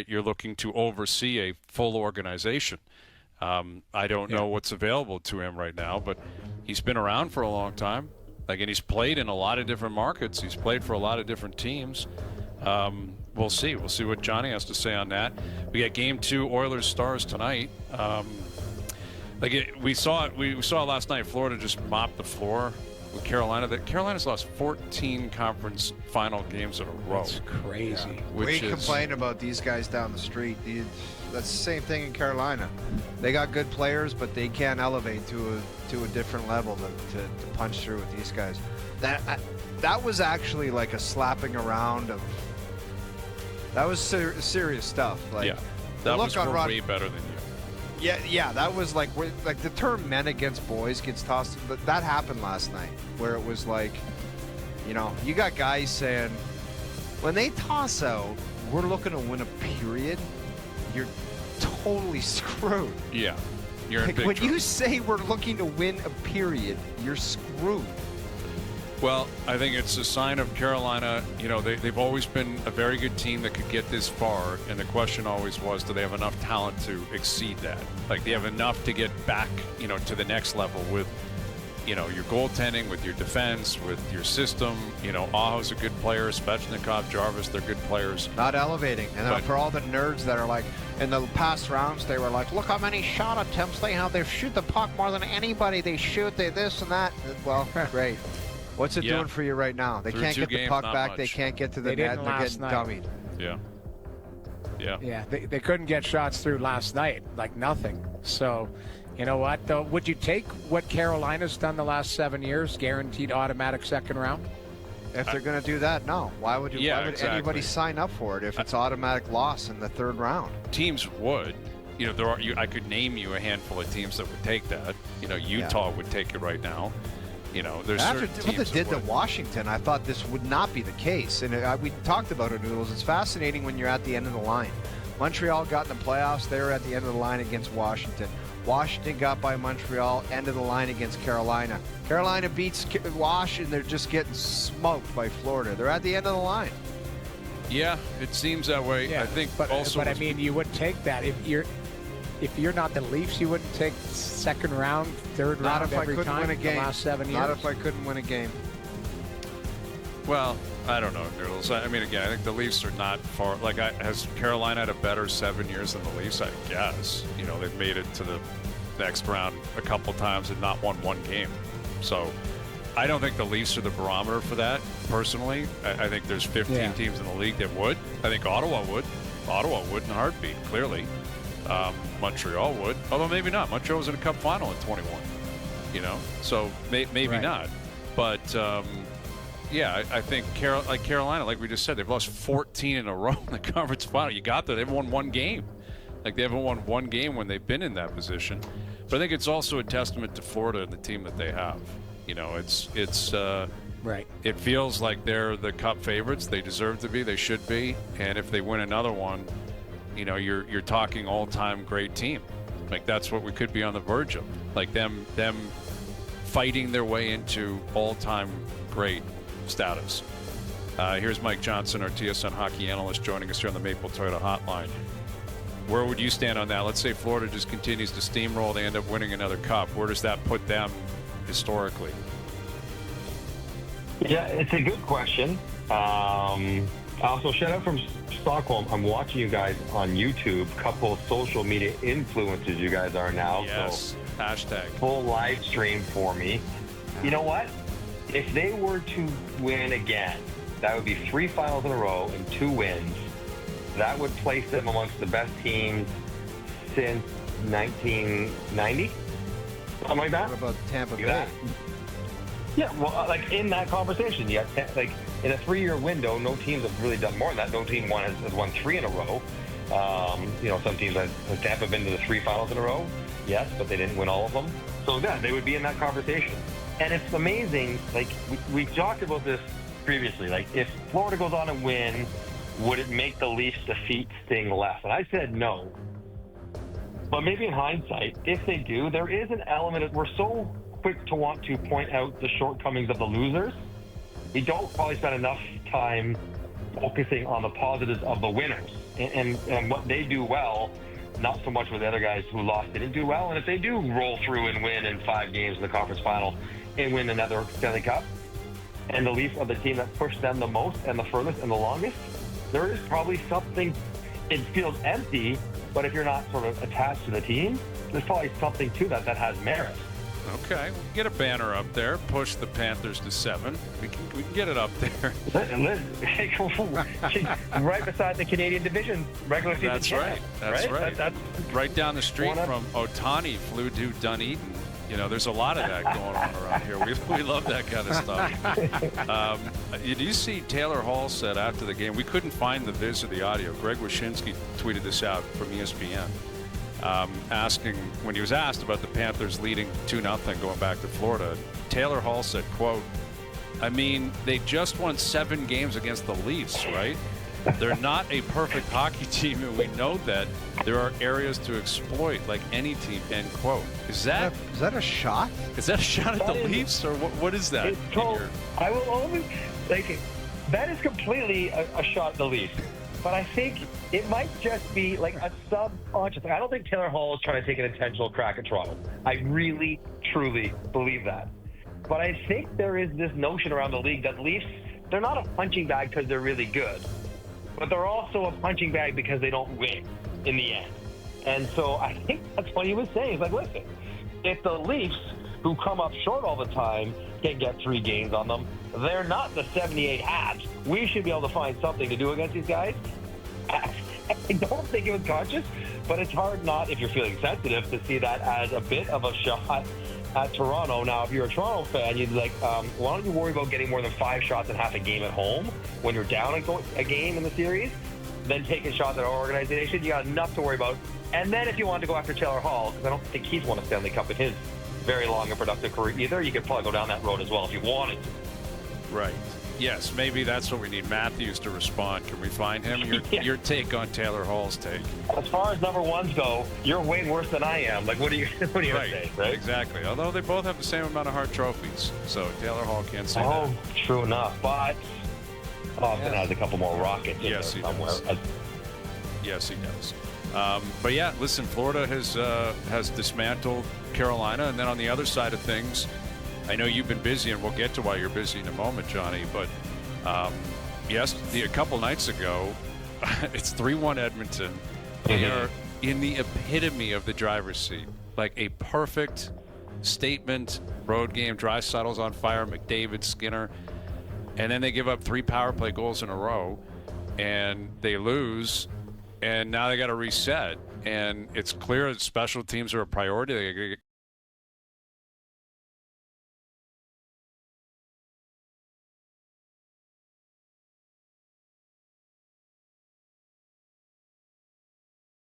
you're looking to oversee a full organization. I don't know what's available to him right now, but he's been around for a long time. Like, and he's played in a lot of different markets. He's played for a lot of different teams. We'll see. We'll see what Johnny has to say on that. We got Game 2 Oilers Stars tonight. We saw it last night. Florida just mopped the floor with Carolina. Carolina's lost 14 conference final games in a row. That's crazy. Yeah, we complain about these guys down the street. That's the same thing in Carolina. They got good players, but they can't elevate to a different level to punch through with these guys. That was actually like a slapping around of. That was serious stuff. Like, yeah, that was way better than you. Yeah, that was like the term "men against boys" gets tossed, but that happened last night, where it was like, you got guys saying, when they toss out, we're looking to win a period, you're totally screwed. Yeah, you're in big when trouble. you say we're looking to win a period, you're screwed. Well, I think it's a sign of Carolina. They've always been a very good team that could get this far, and the question always was, do they have enough talent to exceed that? Like, they have enough to get back, to the next level with, your goaltending, with your defense, with your system. Aho's a good player, Svechnikov, Jarvis, they're good players. Not elevating. And for all the nerds that are like, in the past rounds, they were like, look how many shot attempts they have. They shoot the puck more than anybody. They shoot, they this and that. Well, great. What's it doing for you right now? They can't get the puck back. They can't get to the net. They're getting dummied. Yeah. They couldn't get shots through last night, like nothing. So, you know what, though? Would you take what Carolina's done the last 7 years, guaranteed automatic second round? If they're going to do that, no. Why would anybody sign up for it if it's automatic loss in the third round? Teams would. I could name you a handful of teams that would take that. Utah would take it right now. There's after certain what teams they did to Washington, I thought this would not be the case. And we talked about it, Noodles. It's fascinating when you're at the end of the line. Montreal got in the playoffs. They were at the end of the line against Washington. Washington got by Montreal, end of the line against Carolina. Carolina beats Wash, and they're just getting smoked by Florida. They're at the end of the line. Yeah, it seems that way. Yeah, I think but I mean, you would take that if you're not the Leafs, you wouldn't take second round, third not round if every I couldn't time win a game. The last 7 years. Not if I couldn't win a game. Well, I don't know, Noodles. I mean, again, I think the Leafs are not far. Has Carolina had a better 7 years than the Leafs? I guess. They've made it to the next round a couple times and not won one game. So I don't think the Leafs are the barometer for that, personally. I think there's 15 teams in the league that would. I think Ottawa would. Ottawa would in a heartbeat, clearly. Montreal would, although maybe not. Montreal was in a cup final in 21, so maybe not. But I think Carolina, like we just said, they've lost 14 in a row in the conference final. You got that. They haven't won one game. They haven't won one game when they've been in that position. But I think it's also a testament to Florida and the team that they have. It's right. It feels like they're the cup favorites. They deserve to be. They should be. And if they win another one, you're talking all-time great team. That's what we could be on the verge of. Them fighting their way into all-time great status. Here's Mike Johnson, our TSN hockey analyst, joining us here on the Maple Toyota Hotline. Where would you stand on that? Let's say Florida just continues to steamroll. They end up winning another cup. Where does that put them historically? Yeah, it's a good question. Also, shout out from Stockholm. I'm watching you guys on YouTube. Couple of social media influencers you guys are now. Yes. So Hashtag. full live stream for me. You know what? If they were to win again, that would be 3 finals in a row and 2 wins. That would place them amongst the best teams since 1990. Something like that. What about Tampa Bay? Yeah. Yeah, well, in that conversation, you got in a 3-year window, no teams have really done more than that. No team has won 3 in a row. Some teams has Tampa been to the 3 finals in a row? Yes, but they didn't win all of them. So yeah, they would be in that conversation. And it's amazing. We talked about this previously. If Florida goes on and win, would it make the Leafs defeat sting less? And I said no. But maybe in hindsight, if they do, there is an element of we're so quick to want to point out the shortcomings of the losers. We don't probably spend enough time focusing on the positives of the winners. and what they do well, not so much what the other guys who lost didn't do well. And if they do roll through and win in 5 games in the conference final and win another Stanley Cup, and the Leafs are the team that pushed them the most and the furthest and the longest, there is probably something. It feels empty, but if you're not sort of attached to the team, there's probably something to that has merit. Okay, we'll get a banner up there. Push the Panthers to 7. We can get it up there. Right beside the Canadian division regular season. That's champ, right. That's right. That's right down the street from Ohtani flew to Dunedin. You know, there's a lot of that going on around here. We love that kind of stuff. You see Taylor Hall said after the game, we couldn't find the viz or the audio. Greg Wyshynski tweeted this out from ESPN. Asking, when he was asked about the Panthers leading 2-0 going back to Florida, Taylor Hall said, quote, I mean, they just won 7 games against the Leafs, right? They're not a perfect hockey team, and we know that there are areas to exploit like any team, end quote. Is that a shot? Is that a shot at the Leafs, or what is that? I will only, that is completely a shot at the Leafs. But I think it might just be like a subconscious thing. I don't think Taylor Hall is trying to take an intentional crack at Toronto. I really, truly believe that. But I think there is this notion around the league that Leafs, they're not a punching bag because they're really good. But they're also a punching bag because they don't win in the end. And so I think that's what he was saying. He's like, listen, if the Leafs, who come up short all the time, can get 3 games on them, they're not the 78 Habs. We should be able to find something to do against these guys. I don't think it was conscious, but it's hard not, if you're feeling sensitive, to see that as a bit of a shot at Toronto. Now, if you're a Toronto fan, you'd be like, why don't you worry about getting more than 5 shots in half a game at home when you're down a game in the series, then taking shots at our organization? You got enough to worry about. And then if you wanted to go after Taylor Hall, because I don't think he's won a Stanley Cup in his very long and productive career either, you could probably go down that road as well if you wanted to. Right. Yes, maybe that's what we need Matthews to respond. Can we find him? Your take on Taylor Hall's take. As far as number ones go, you're way worse than I am. Like, what do you right. say? Right? Exactly. Although they both have the same amount of Hart trophies, so Taylor Hall can't say that. Oh, true enough. But Austin has a couple more rockets in there somewhere. Yes, he does. But yeah, listen, Florida has dismantled Carolina, and then on the other side of things, I know you've been busy, and we'll get to why you're busy in a moment, Johnny. But yes, a couple nights ago, it's 3-1 Edmonton. They are in the epitome of the driver's seat, like a perfect statement road game. Draisaitl's on fire, McDavid, Skinner, and then they give up 3 power play goals in a row, and they lose. And now they got to reset. And it's clear that special teams are a priority.